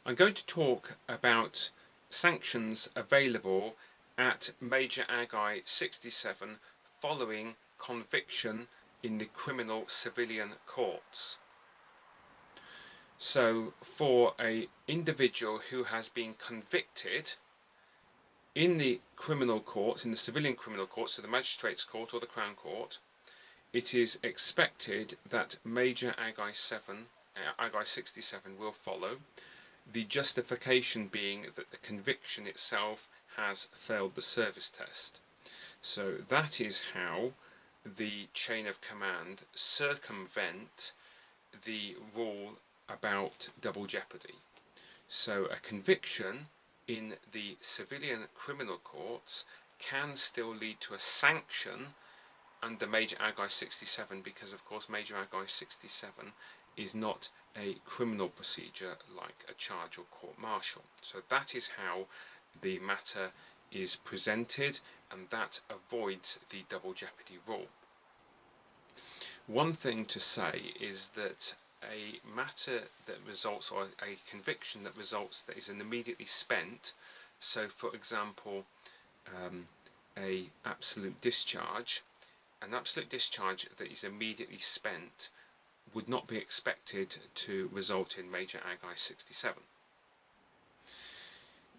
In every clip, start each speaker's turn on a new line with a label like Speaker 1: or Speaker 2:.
Speaker 1: I'm going to talk about sanctions available at Major AGAI 67 following conviction in the criminal civilian courts. So for an individual who has been convicted in the criminal courts, in the civilian criminal courts, so the magistrates court or the Crown Court, it is expected that Major AGAI 67 will follow, the justification being that the conviction itself has failed the service test. So that is how the chain of command circumvent the rule about double jeopardy. So a conviction in the civilian criminal courts can still lead to a sanction under Major AGAI 67, because of course Major AGAI 67 is not a criminal procedure like a charge or court-martial. So that is how the matter is presented, and that avoids the double jeopardy rule. One thing to say is that a matter that results, or a conviction that results, that is an immediately spent, so for example a absolute discharge, an absolute discharge that is immediately spent would not be expected to result in Major AGAI 67.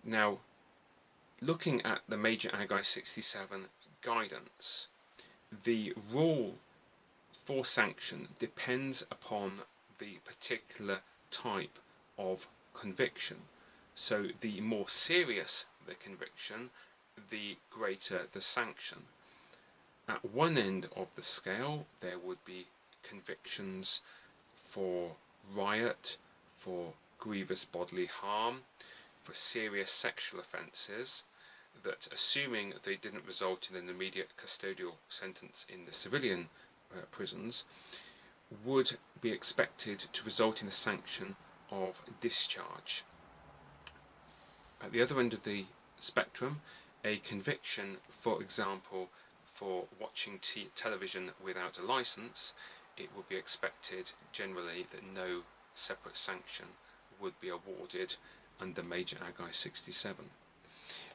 Speaker 1: Now, looking at the Major AGAI 67 guidance, the rule for sanction depends upon the particular type of conviction. So the more serious the conviction, the greater the sanction. At one end of the scale, there would be convictions for riot, for grievous bodily harm, for serious sexual offences, that, assuming they didn't result in an immediate custodial sentence in the civilian prisons, would be expected to result in a sanction of discharge. At the other end of the spectrum, a conviction, for example, for watching television without a licence, it would be expected generally that no separate sanction would be awarded under Major AGAI 67.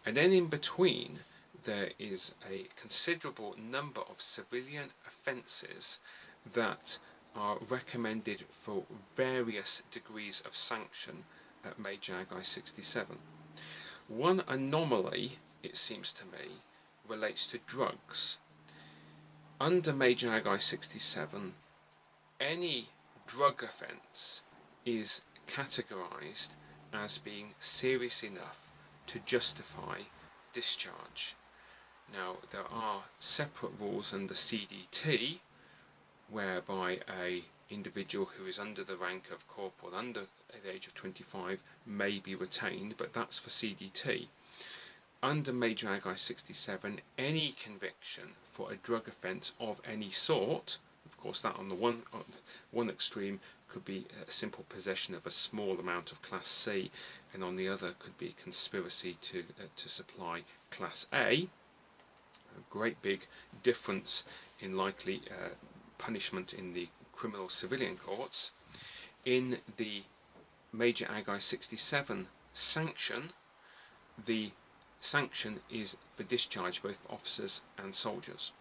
Speaker 1: And then in between, there is a considerable number of civilian offences that are recommended for various degrees of sanction at Major AGAI 67. One anomaly, it seems to me, relates to drugs. Under Major AGAI 67, any drug offence is categorised as being serious enough to justify discharge. Now, there are separate rules under CDT, whereby a individual who is under the rank of corporal under the age of 25 may be retained, but that's for CDT. Under Major AGAI 67, any conviction for a drug offence of any sort, of course that on the one extreme could be a simple possession of a small amount of Class C, and on the other could be conspiracy to supply Class A. A great big difference in likely punishment in the criminal civilian courts. In the Major AGAI 67 sanction, the sanction is for discharge both for officers and soldiers.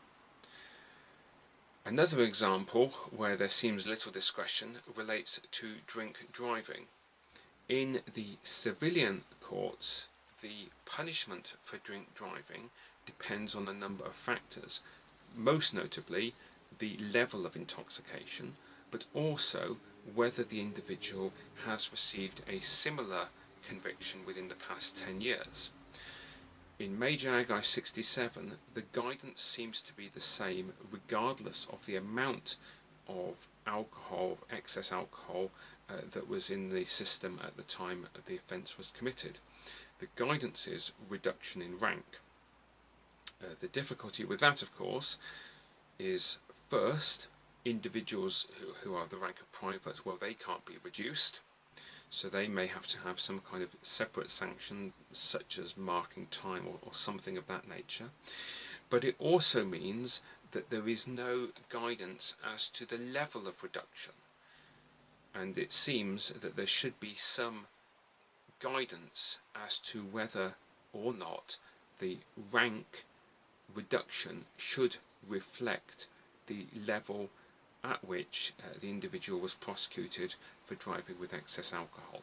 Speaker 1: Another example where there seems little discretion relates to drink driving. In the civilian courts, the punishment for drink driving depends on a number of factors, most notably the level of intoxication, but also whether the individual has received a similar conviction within the past 10 years. In Major AGAI 67, the guidance seems to be the same regardless of the amount of alcohol, excess alcohol, that was in the system at the time the offence was committed. The guidance is reduction in rank. The difficulty with that, of course, is first, individuals who are the rank of private, well, they can't be reduced, so they may have to have some kind of separate sanction, such as marking time or something of that nature. But it also means that there is no guidance as to the level of reduction, and it seems that there should be some guidance as to whether or not the rank reduction should reflect the level at which the individual was prosecuted for driving with excess alcohol.